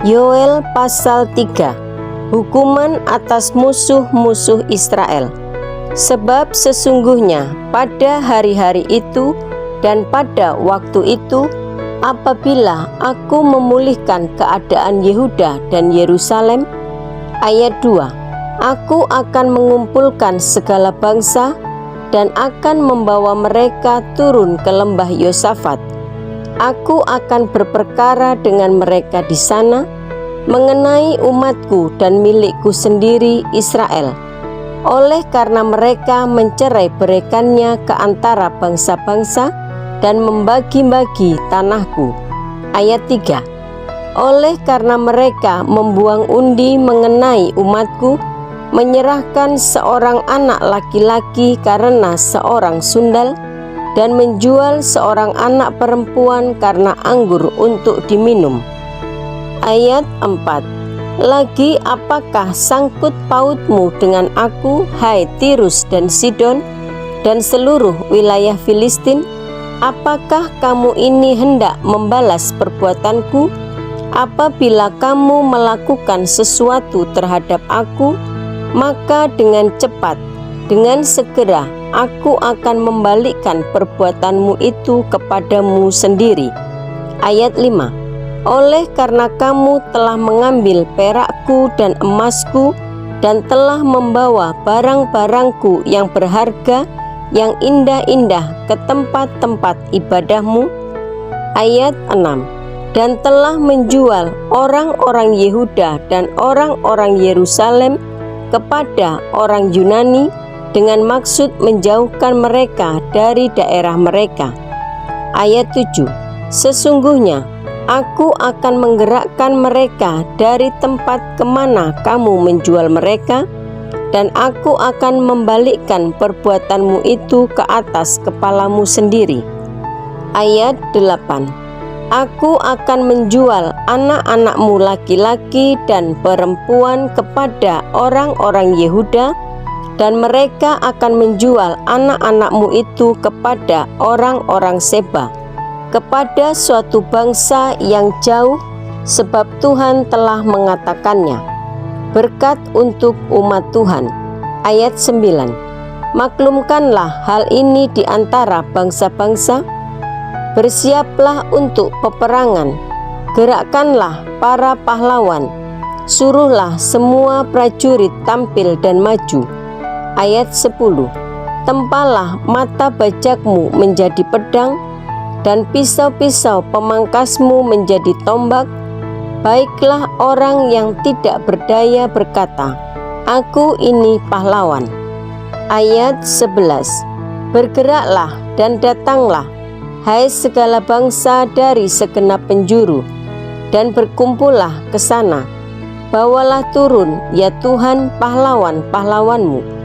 Yoel pasal 3. Hukuman atas musuh-musuh Israel. Sebab sesungguhnya pada hari-hari itu dan pada waktu itu, apabila aku memulihkan keadaan Yehuda dan Yerusalem. Ayat 2. Aku akan mengumpulkan segala bangsa dan akan membawa mereka turun ke lembah Yosafat. Aku akan berperkara dengan mereka di sana mengenai umatku dan milikku sendiri Israel, oleh karena mereka mencerai-beraikannya ke antara bangsa-bangsa dan membagi-bagi tanahku. Ayat 3. Oleh karena mereka membuang undi mengenai umatku, menyerahkan seorang anak laki-laki karena seorang sundal, dan menjual seorang anak perempuan karena anggur untuk diminum. Ayat 4. Lagi apakah sangkut pautmu dengan aku, hai Tirus dan Sidon, dan seluruh wilayah Filistin? Apakah kamu ini hendak membalas perbuatanku? Apabila kamu melakukan sesuatu terhadap aku, maka dengan cepat, dengan segera, aku akan membalikkan perbuatanmu itu kepadamu sendiri. Ayat 5. Oleh karena kamu telah mengambil perakku dan emasku, dan telah membawa barang-barangku yang berharga, yang indah-indah ke tempat-tempat ibadahmu. Ayat 6. Dan telah menjual orang-orang Yehuda dan orang-orang Yerusalem kepada orang Yunani dengan maksud menjauhkan mereka dari daerah mereka. Ayat 7. Sesungguhnya aku akan menggerakkan mereka dari tempat kemana kamu menjual mereka, dan aku akan membalikkan perbuatanmu itu ke atas kepalamu sendiri. Ayat 8. Aku akan menjual anak-anakmu laki-laki dan perempuan kepada orang-orang Yehuda, dan mereka akan menjual anak-anakmu itu kepada orang-orang Seba, kepada suatu bangsa yang jauh, sebab Tuhan telah mengatakannya. Berkat untuk umat Tuhan. Ayat 9. Maklumkanlah hal ini di antara bangsa-bangsa. Bersiaplah untuk peperangan, gerakkanlah para pahlawan, suruhlah semua prajurit tampil dan maju. Ayat 10. Tempalah mata bajakmu menjadi pedang, dan pisau-pisau pemangkasmu menjadi tombak. Baiklah orang yang tidak berdaya berkata, aku ini pahlawan. Ayat 11. Bergeraklah dan datanglah, hai segala bangsa dari segenap penjuru, dan berkumpullah ke sana. Bawalah turun, ya Tuhan, pahlawan-pahlawanmu.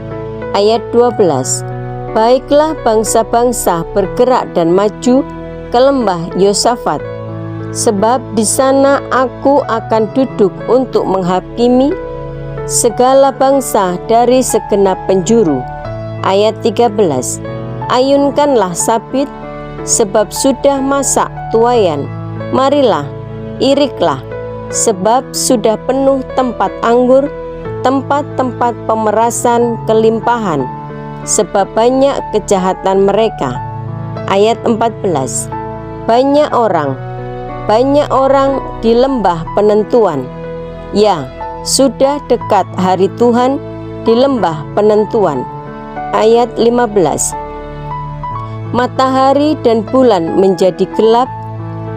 Ayat 12. Baiklah bangsa-bangsa bergerak dan maju ke lembah Yosafat, sebab di sana aku akan duduk untuk menghakimi segala bangsa dari segenap penjuru. Ayat 13. Ayunkanlah sabit, sebab sudah masak tuaian. Marilah, iriklah, sebab sudah penuh tempat anggur, tempat-tempat pemerasan kelimpahan, sebab banyak kejahatan mereka. Ayat 14. Banyak orang di lembah penentuan. Ya, sudah dekat hari Tuhan di lembah penentuan. Ayat 15. Matahari dan bulan menjadi gelap,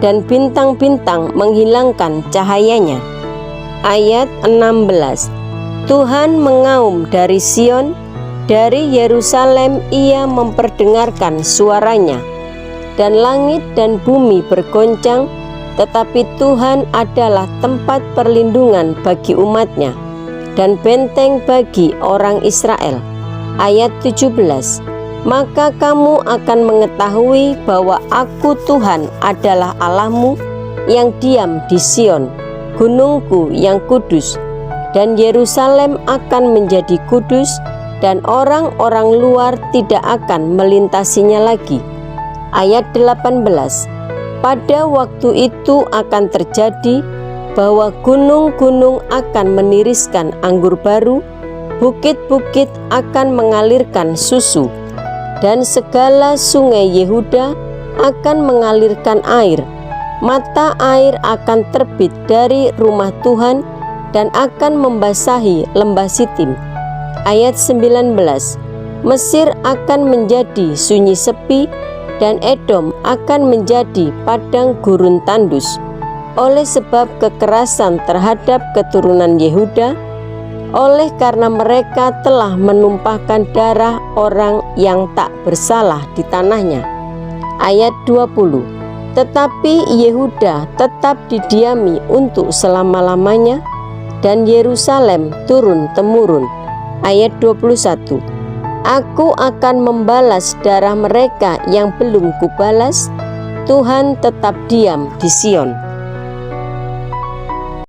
dan bintang-bintang menghilangkan cahayanya. Ayat 16. Tuhan mengaum dari Sion, dari Yerusalem ia memperdengarkan suaranya, dan langit dan bumi bergoncang, tetapi Tuhan adalah tempat perlindungan bagi umatnya, dan benteng bagi orang Israel. Ayat 17. Maka kamu akan mengetahui bahwa aku Tuhan adalah Allahmu yang diam di Sion, gunungku yang kudus, dan Yerusalem akan menjadi kudus, dan orang-orang luar tidak akan melintasinya lagi. Ayat 18. Pada waktu itu akan terjadi bahwa gunung-gunung akan meniriskan anggur baru, bukit-bukit akan mengalirkan susu, dan segala sungai Yehuda akan mengalirkan air. Mata air akan terbit dari rumah Tuhan dan akan membasahi lembah Sitim. Ayat 19, Mesir akan menjadi sunyi sepi, dan Edom akan menjadi padang gurun tandus, oleh sebab kekerasan terhadap keturunan Yehuda, oleh karena mereka telah menumpahkan darah orang yang tak bersalah di tanahnya. Ayat 20, tetapi Yehuda tetap didiami untuk selama-lamanya, dan Yerusalem turun-temurun. Ayat 21, Aku akan membalas darah mereka yang belum kubalas, Tuhan tetap diam di Sion.